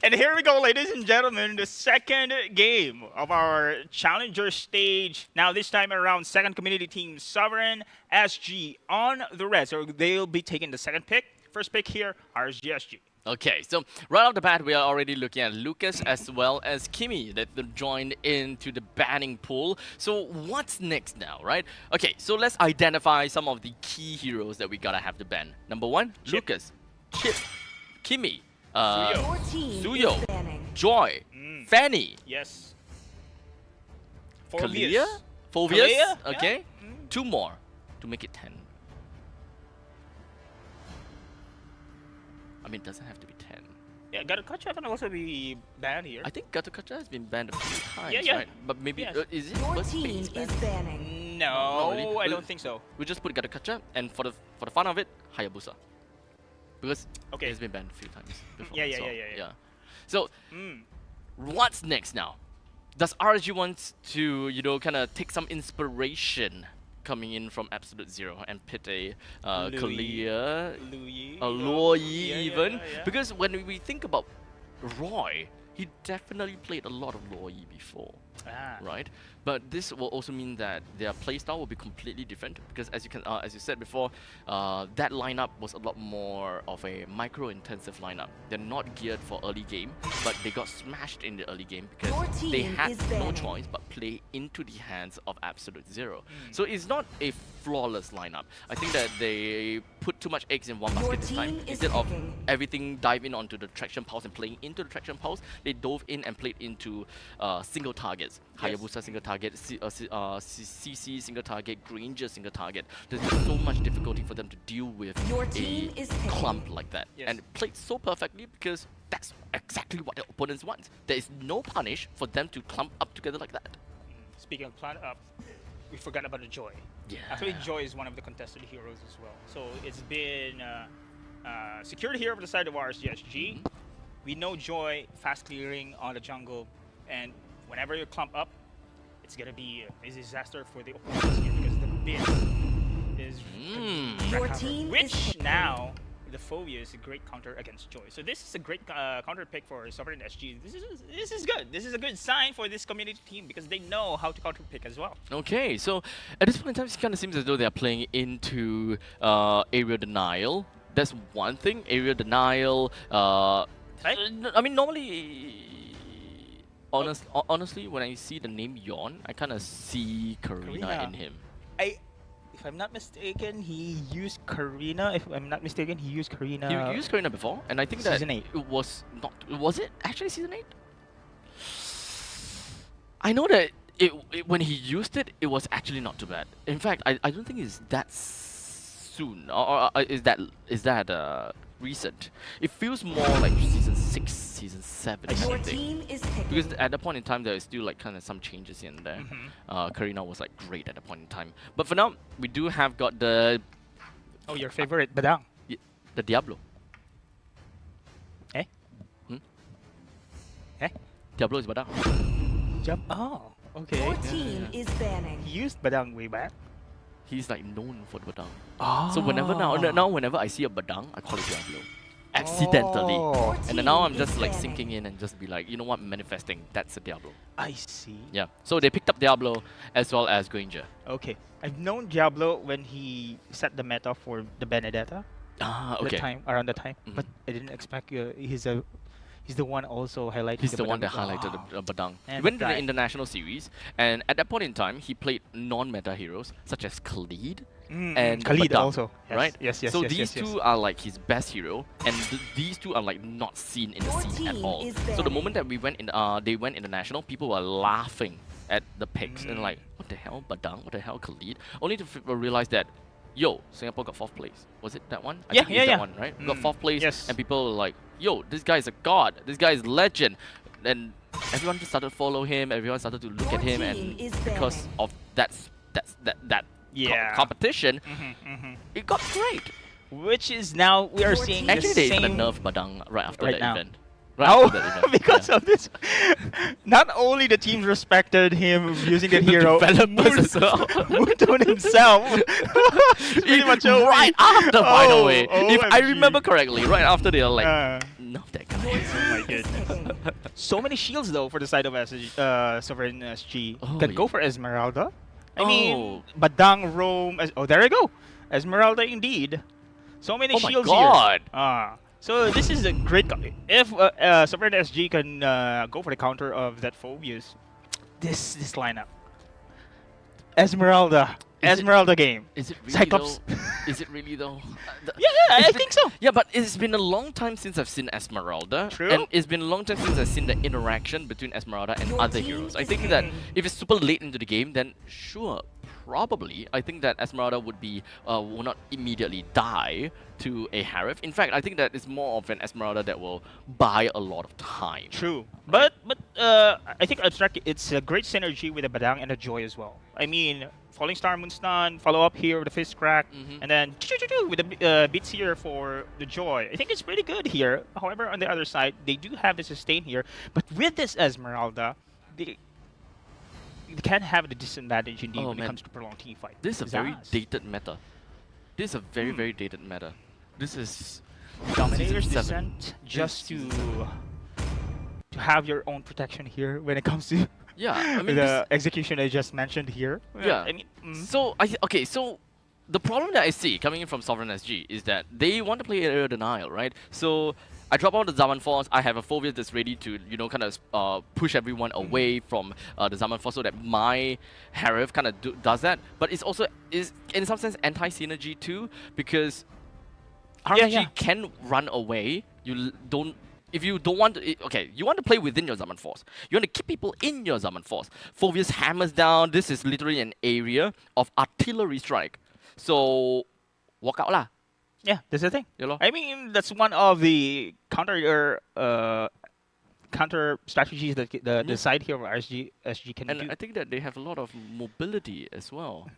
And here we go, ladies and gentlemen, the second game of our Challenger stage. Now, this time around, second community team, Sovereign SG on the red. So they'll be taking the second pick. First pick here, RSG SG. Okay, so right off the bat, we are already looking at Lucas as well as Kimi that joined into the banning pool. So what's next now, right? Okay, so let's identify some of the key heroes that we gotta have to ban. Number one, Chip. Lucas, Chip, Kimi, Suyo. Suyo, Joy, Fanny, Yes. Kalia, Phobius, Kalia? okay? Yeah. Two more to make it 10. I mean, it doesn't have to be 10. Yeah, Garukacha can also be banned here. I think Gatukacha has been banned a few times, yeah. right? But maybe, Yes. Is it Your first team phase is banned? banning. No, Not really. I don't think so. We just put Gatukacha, and for the fun of it, Hayabusa. Because Okay. it's been banned a few times before. Yeah. So, what's next now? Does RSG want to, kind of take some inspiration coming in from Absolute Zero and pit a Kalia, Louis. Luoyi Yeah, even? yeah. Because when we think about Roy, he definitely played a lot of Luoyi before. Right, but this will also mean that their playstyle will be completely different because, as you said before, that lineup was a lot more of a micro-intensive lineup. They're not geared for early game, but they got smashed in the early game Your because team they had is no banning. choice but play into the hands of Absolute Zero. So it's not a flawless lineup. I think that they put too much eggs in one Your basket this time. team is Instead of picking. everything diving onto the traction pulse and playing into the traction pulse, they dove in and played into single targets. Yes. Hayabusa single target, CC single target, Granger single target. There's just so much difficulty for them to deal with Your team a is picking. clump like that. Yes. And it played so perfectly because that's exactly what the opponents want. There is no punish for them to clump up together like that. Speaking of plan up, we forgot about the Joy. Yeah. Actually, Joy is one of the contested heroes as well. So it's been secured here over the side of RSG SG. We know Joy fast clearing on the jungle, and whenever you clump up, it's gonna be a disaster for the opponents here because the bit is Your cover, team is which picking. now the phobia is a great counter against Joy. So this is a great counter pick for Sovereign SG. This is good. This is a good sign for this community team because they know how to counter pick as well. Okay, so at this point in time, it kind of seems as though they are playing into area denial. That's one thing. Area denial. I mean, normally, honestly, when I see the name Yon, I kind of see Karina Karina. in him. If I'm not mistaken, he used Karina. If I'm not mistaken, he used Karina. You used Karina before, and I think that Season 8. it was not. Was it actually season 8? I know that when he used it, it was actually not too bad. In fact, I don't think it's that soon, or is that recent. It feels more like season 6, season 7 kind Your of thing. team is picking. Because at that point in time, there is still like kind of some changes here and there. Karina was like great at that point in time. But for now, we do have got the Your favorite, Badang. the Diablo. Eh? Hmm? Eh? Diablo is Badang. Jump. Oh, okay. Your team is banning. He used Badang way back. He's like known for the Badang. Oh. So now whenever I see a Badang, I call it Diablo. Accidentally. Oh. And then now I'm Team just is like banning. sinking in and just be like, you know what, manifesting, that's a Diablo. I see. Yeah. So they picked up Diablo as well as Granger. Okay. I've known Diablo when he set the meta for the Benedetta. Ah, The okay. time around the time, Mhm. but I didn't expect he's the one also highlighting. He's the one that Badang. highlighted Wow. the Badang. He And went to the guy. international series, and at that point in time, he played non-meta heroes such as Khalid Mm, and Khalid Badang, also. Yes, right? Yes. So yes, these yes, yes. two are like his best hero, and these two are like not seen in the Your scene at team all. is So the banning. moment that they went international, people were laughing at the picks and like, what the hell, Badang? What the hell, Khalid? Only to realize that, yo, Singapore got 4th place. Was it that one? I think it's that one, right? Got 4th place, Yes. and people were like, yo, this guy is a god. This guy is legend. And everyone just started to follow him. Everyone started to look Your at him, team and is because banning. of that Yeah. competition, Mhm. it got great. Which is now we are Your seeing team- the Actually, they even same. nerf Badang right after Right that now. event. Right Oh, after that event. because of this, not only the teams respected him using the hero, developers as well. Moon himself. Pretty much over. Right after, by the way. If I OMG. remember correctly, right after they are like, Uh, no, that guy. oh my goodness. So many shields though for the side of SSG, Sovereign SG. Oh, Can go yeah. for Esmeralda. I Oh. mean, Badang, Rome. Oh, there you go. Esmeralda indeed. So many Oh my shields god. here. So this is a great. If Sovereign SG can go for the counter of that Phobius, this lineup. Esmeralda. Is it- Esmeralda game. Is it really Cyclops. though? Is it really though? Yeah, I It's been- think so. Yeah, but it's been a long time since I've seen Esmeralda. True. And it's been a long time since I've seen the interaction between Esmeralda and other heroes. I think that if it's super late into the game, then sure, probably. I think that Esmeralda would be will not immediately die to a Harif. In fact, I think that it's more of an Esmeralda that will buy a lot of time. True, but I think abstract. It's a great synergy with the Badang and the Joy as well. I mean, Falling Star, Moonstun, follow up here with the Fist Crack, and then with the beats here for the Joy. I think it's pretty good here. However, on the other side, they do have the sustain here, but with this Esmeralda, they can have the disadvantage indeed Oh, when man. it comes to prolonged team fight. This is a very Zaz. dated meta. This is a very, very dated meta. This is Dominator's Season 7. Descent just to have your own protection here when it comes to Yeah, I mean, the execution I just mentioned here. Yeah. I mean, So so the problem that I see coming in from Sovereign SG is that they want to play area denial, right? So I drop out the Zaman Force. I have a Phobius that's ready to kind of push everyone away from the Zaman Force so that my Harif kind of does that. But it's also is in some sense anti-synergy too because RSG can run away. If you don't want to, you want to play within your Zaman Force. You want to keep people in your Zaman Force. Phobius hammers down. This is literally an area of artillery strike. So, walk out lah. Yeah, that's the thing. You know? I mean, that's one of the counter strategies that the side here of RSG SG can And do. I think that they have a lot of mobility as well.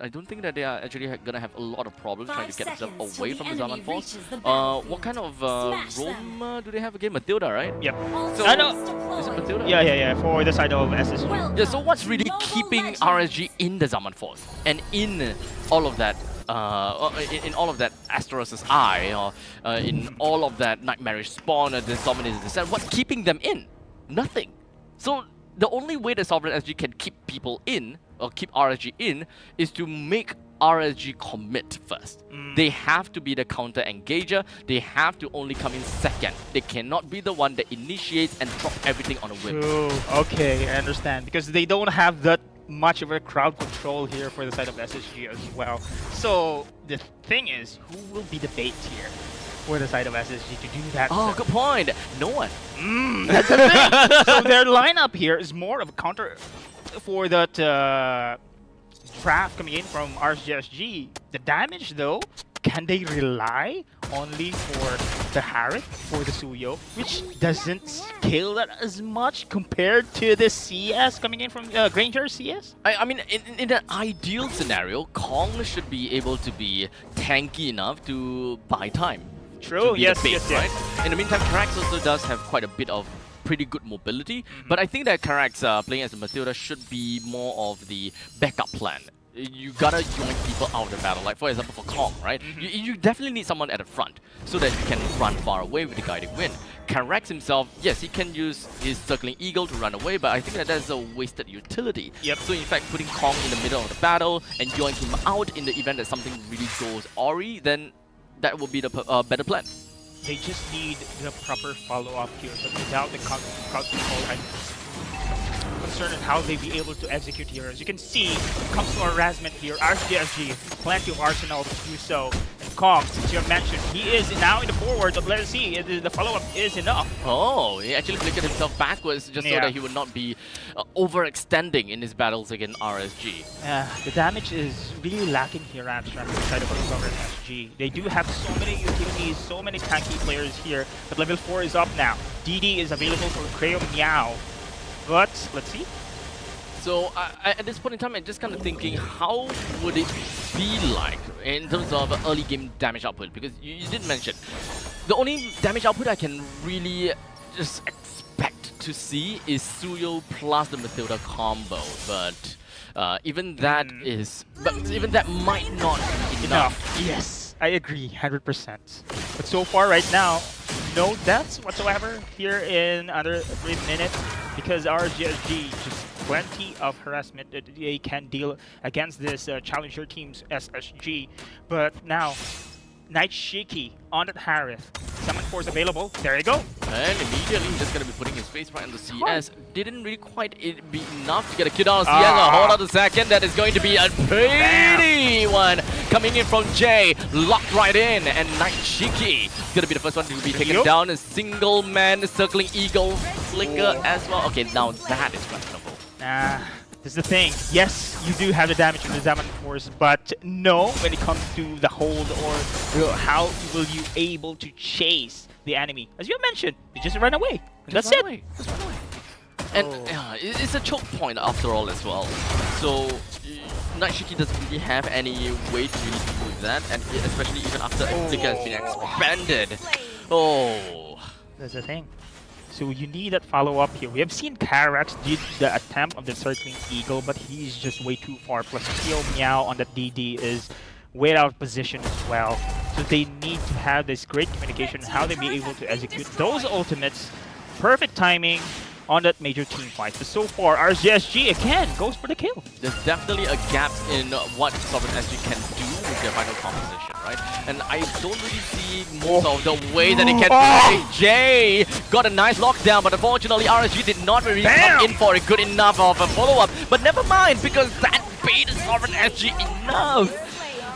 I don't think that they are actually going to have a lot of problems trying to get themselves away from the Zaman Force. What kind of Rome do they have again? Matilda, right? Yep. So, I know. is it Matilda? Yeah. For the side of SSG. Yeah, so what's really keeping RSG in the Zaman Force and in all of that, in all of that Asteros' Eye, or in all of that Nightmarish Spawn, this Dominator's Descent, what's keeping them in? Nothing. So the only way that Sovereign SG can keep people in, or keep RSG in, is to make RSG commit first. They have to be the counter engager. They have to only come in second. They cannot be the one that initiates and drop everything on a whim. True. Okay, I understand. Because they don't have that much of a crowd control here for the side of SSG as well. So the thing is, who will be the bait here for the side of SSG to do that? Oh, good point. No one. That's the thing. So their lineup here is more of a counter for that draft coming in from RSG SG. The damage though, can they rely only for the Harith, for the Suyo, which doesn't scale that as much compared to the CS coming in from Granger CS? I mean, in an ideal scenario, Kong should be able to be tanky enough to buy time. True, to be the bait, right? In the meantime, Carax also does have quite a bit of pretty good mobility, but I think that Carax playing as a Matilda should be more of the backup plan. You gotta join people out of the battle, like for example for Kong, right? You definitely need someone at the front so that you can run far away with the guiding wind. Carax himself, yes, he can use his circling eagle to run away, but I think that that's a wasted utility. Yep. So in fact, putting Kong in the middle of the battle and join him out in the event that something really goes awry, then that would be the better plan. They just need the proper follow-up here, but without the crowd control, I'm concerned on how they be able to execute here. As you can see, when it comes to harassment here, RSG plenty of arsenal to do so. And Kong, since you have mentioned, he is now in the forward, but let's see, the follow-up is enough. Oh, he actually flickered himself backwards just so that he would not be overextending in his battles against RSG. The damage is really lacking here at the side of Sovereign SG. They do have so many utilities, so many tanky players here, but level 4 is up now. DD is available for Creo Meow. But let's see. So at this point in time, I'm just kind of thinking, how would it be like in terms of early game damage output? Because you did mention the only damage output I can really just expect to see is Suyo plus the Matilda combo, but even that even that might not be enough. Yes, I agree, 100%. But so far, right now, no deaths whatsoever here in under 3 minutes because RSG SG just plenty of harassment that they can deal against this challenger team's SSG. But now, Night Shiki on that Harith. Summon Force available. There you go. And immediately he's just going to be putting his face right on the CS. Didn't really quite be enough to get a kill down on CS. Hold on a second. That is going to be a pretty one coming in from Jay. Locked right in. And Night Shiki is going to be the first one to be taken down. A single man circling Eagle Flicker as well. Okay, now that is questionable. This is the thing. Yes, you do have the damage from the Summon Force, but no, when it comes to the hold or how will you able to chase the enemy. As you mentioned, you just run away. That's it. Just run away. And it's a choke point after all as well. So Night Shiki doesn't really have any way to really do that, and especially even after Flicker has been expanded. That's the thing. So you need that follow-up here. We have seen Karax did the attempt of the circling Eagle, but he's just way too far. Plus Kyo Meow on that DD is way out of position as well. So they need to have this great communication on how they be able to execute those ultimates. Perfect timing on that major team fight. But so far, RSG SG again goes for the kill. There's definitely a gap in what Sovereign SG can do with their final composition, right? And I don't really see most of the way that it can play. Jay got a nice lockdown, but unfortunately RSG did not really come in for a good enough of a follow-up. But never mind, because that baited Sovereign SG enough.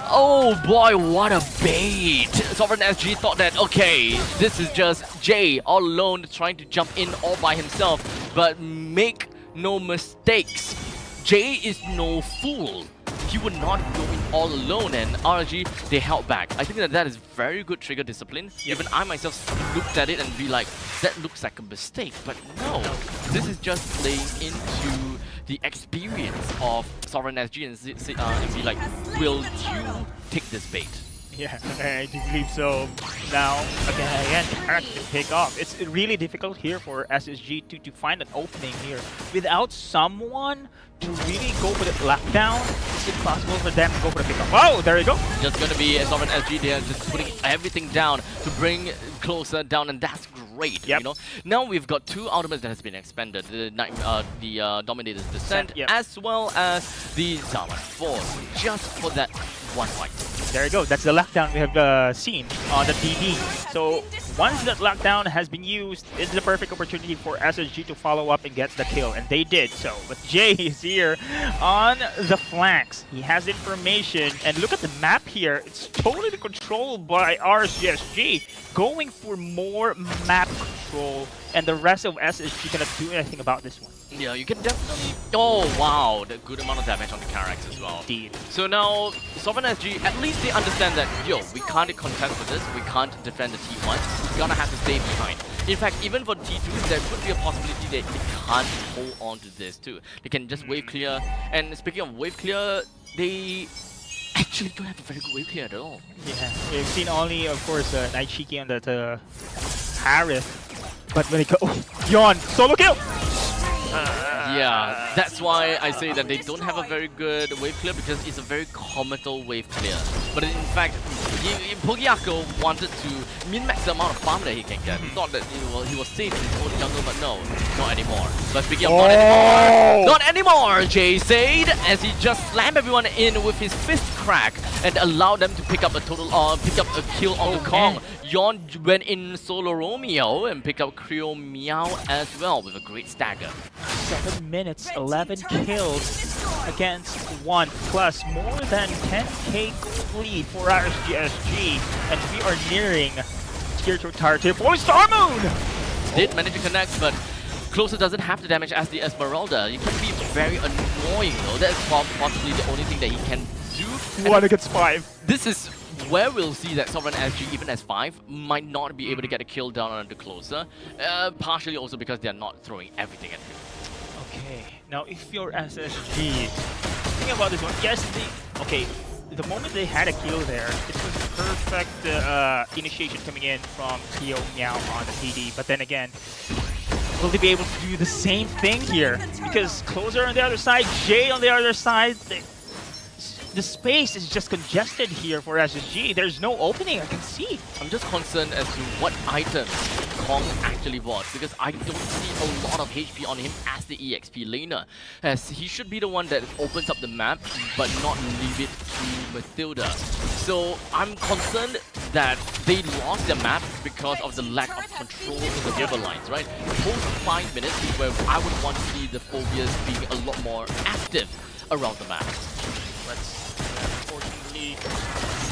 Oh boy, what a bait! Sovereign SG thought that, okay, this is just Jay all alone trying to jump in all by himself. But make no mistakes, Jay is no fool. He would not go in all alone, and RSG, they held back. I think that is very good trigger discipline. Even I myself looked at it and be like, that looks like a mistake. But no, this is just playing into the experience of Sovereign SG and be like, will you take this bait? Yeah, I do believe so. Now, again, Karax can pick off. It's really difficult here for SSG to find an opening here. Without someone to really go for the lockdown, it's impossible for them to go for the pickup. Oh, there you go. Just gonna be a Sovereign SG there, just putting everything down to bring closer down, and that's great. You know. Now we've got two ultimates that has been expanded: the Dominator's Descent, as well as the Zaman Force, just for that one fight. There you go. That's the lockdown we have seen on the DD. So once that lockdown has been used, it's the perfect opportunity for SSG to follow up and get the kill, and they did so. But Jay is here on the flanks. He has information, and look at the map here. It's totally controlled by RSG, going for more map control, and the rest of SSG cannot do anything about this one. Yeah, you can definitely... Oh, wow, the good amount of damage on the Karax as well. Indeed. So now, Sovereign SG, at least they understand that, yo, we can't contest with this, we can't defend the T1, we're gonna have to stay behind. In fact, even for T2s, there could be a possibility that they can't hold on to this too. They can just wave clear, and speaking of wave clear, they actually don't have a very good wave clear at all. Yeah, we've seen only, of course, Night Shiki on that Harith, but when it goes... Oh, Yon, solo kill! Yeah, that's why I say that they don't have a very good wave clear, because it's a very comical wave clear. But in fact, Pogiako wanted to min-max the amount of farm that he can get. He thought that he was safe in his own jungle, but no, not anymore. But speaking of not anymore, Jay said, as he just slammed everyone in with his fist crack and allowed them to pick up a kill on the Kong. Yon went in solo Romeo and picked up Creo Meow as well with a great stagger. 7 minutes, 11 kills against 1, plus more than 10k gold lead for RSG SG, and we are nearing tier 2 tier 4 Star Moon! Did manage to connect, but Closer doesn't have the damage as the Esmeralda. It can be very annoying though. That's possibly the only thing that he can do. 1 against 5. This is where we'll see that Sovereign SG, even as 5, might not be able to get a kill down on the Closer. Partially also because they're not throwing everything at him. Okay, now if you're SSG, think about this one. Yes, the moment they had a kill there, it was perfect initiation coming in from Tio Meow on the PD. But then again, will they be able to do the same thing here? Because Closer on the other side, Jay on the other side, the space is just congested here for SSG. There's no opening, I can see. I'm just concerned as to what items Kong actually wants, because I don't see a lot of HP on him as the EXP laner, as he should be the one that opens up the map but not leave it to Mathilda. So I'm concerned that they lost their map because of the lack of control in the river lines, right? Post 5 minutes is where I would want to see the Phobias being a lot more active around the map. Unfortunately,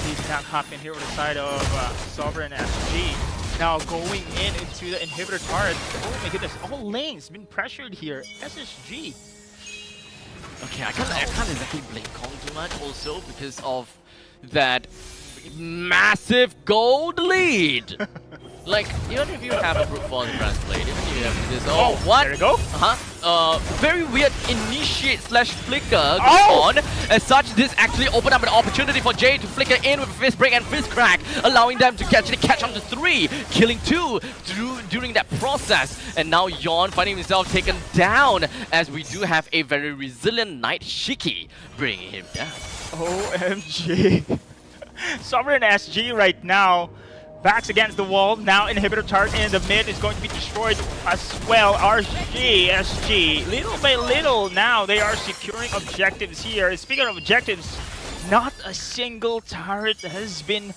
did not happen here on the side of Sovereign SG. Now going into the inhibitor turret. Oh my goodness, all lanes been pressured here. SSG. Okay, I can't exactly blame Kong too much also because of that massive gold lead. Like, even if you have a brute force brand blade, even if you have this, oh, what? There you go. Very weird initiate slash flicker going on. As such, this actually opened up an opportunity for Jay to flicker in with fist break and fist crack, allowing them to actually catch on to 3, killing 2 during that process. And now Yawn finding himself taken down, as we do have a very resilient Knight Shiki bringing him down. OMG. Sovereign SG right now. Backs against the wall. Now inhibitor turret in the mid is going to be destroyed as well. RSG SG, little by little now they are securing objectives here. Speaking of objectives, not a single turret has been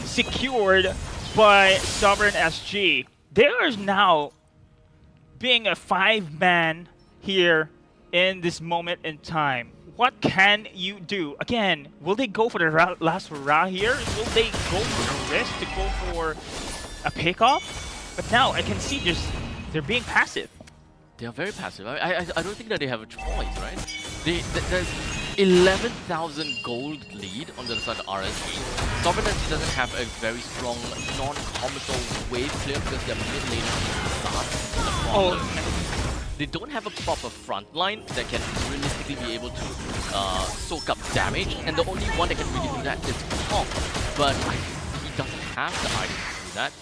secured by Sovereign SG. They are now being a 5-man here in this moment in time. What can you do? Again, will they go for the last hurrah here? Will they go for the risk to go for a pickoff? But now I can see they're being passive. They are very passive. I don't think that they have a choice, right? There's 11,000 gold lead on the side of RSG. Sovereign SG doesn't have a very strong non-commercial wave clear because their mid lane starts. They don't have a proper front line that can realistically be able to soak up damage, and the only one that can really do that is Kong. But he doesn't have the items to do that.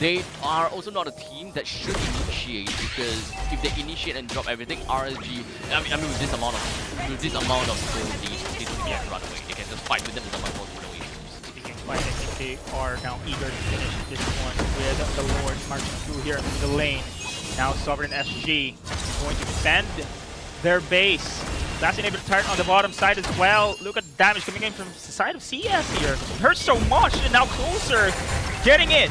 They are also not a team that should initiate, because if they initiate and drop everything, RSG, I mean with this amount of gold lead, they don't have to run away. They can just fight with them as amount of no issues. Speaking of fighting, they are now eager to finish this one with the Lord marching through here in the lane. Now Sovereign SG going to defend their base. Last inhibitor turret on the bottom side as well. Look at the damage coming in from the side of CS here. It hurts so much, and now Closer getting in.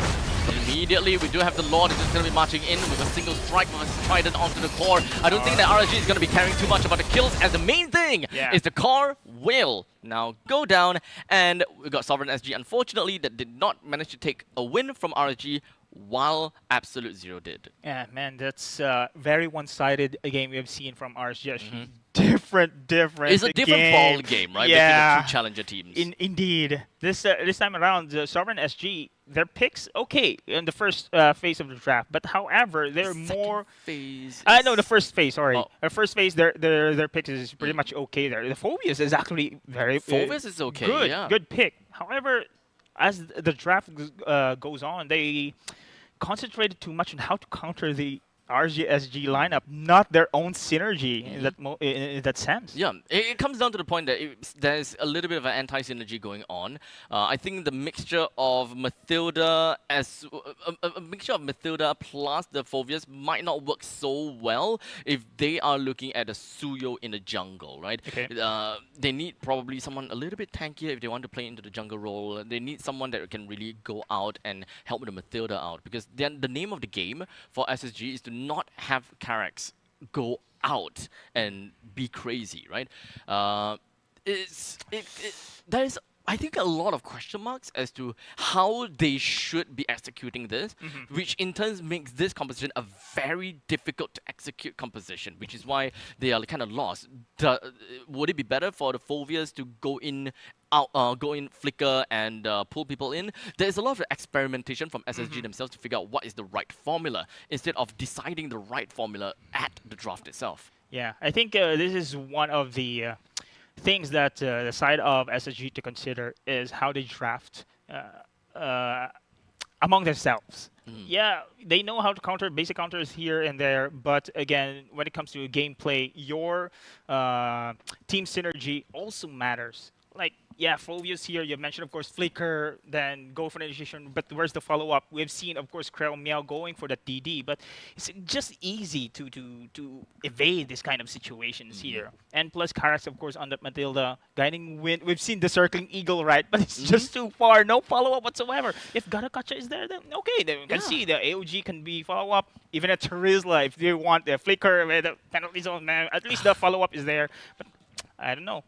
Immediately, we do have the Lord is just going to be marching in with a single strike from a Trident onto the core. I don't think that RSG is going to be caring too much about the kills, as the main thing is the core will now go down. And we got Sovereign SG, unfortunately, that did not manage to take a win from RSG, while Absolute Zero did. Yeah, man, that's very one-sided game we have seen from RSG. Different. It's a different ball game, right? Yeah. Between the two challenger teams. Indeed. This time around, Sovereign SG, their picks okay in the first phase of the draft, but however, they're more. Phase. No, the first phase. Sorry, the first phase. Their picks is pretty much okay there. The Phobias is actually very. Phobias is okay. Good, yeah. good pick. However, as the draft goes on, they concentrated too much on how to counter the RSG SG lineup, not their own synergy in that sense. Yeah, it comes down to the point that there's a little bit of an anti-synergy going on. I think the mixture of Mathilda a mixture of Mathilda plus the Phobias might not work so well if they are looking at a Suyo in the jungle, right? Okay. They need probably someone a little bit tankier if they want to play into the jungle role. They need someone that can really go out and help the Mathilda out, because then the name of the game for SSG is to not have Carax go out and be crazy, right? There's, I think, a lot of question marks as to how they should be executing this, which in turn makes this composition a very difficult to execute composition, which is why they are kind of lost. Would it be better for the Phobias to go in flicker and pull people in? There's a lot of experimentation from SSG themselves to figure out what is the right formula, instead of deciding the right formula at the draft itself. Yeah, I think this is one of the things that the side of SSG to consider is how they draft among themselves. Yeah, they know how to counter basic counters here and there, but again, when it comes to gameplay, your team synergy also matters. Like, yeah, Fulvius here, you mentioned, of course, Flicker, then go for the initiation, but where's the follow-up? We've seen, of course, Krell Meow going for the TD, but it's just easy to evade this kind of situations here. And plus, Karax, of course, on the Matilda, guiding wind. We've seen the circling eagle, right? But it's just too far, no follow-up whatsoever. If Garakacha is there, then okay, then we can see the AOG can be follow-up. Even a Terizla, if they want the Flicker with the penalty zone, man, at least the follow-up is there. But I don't know.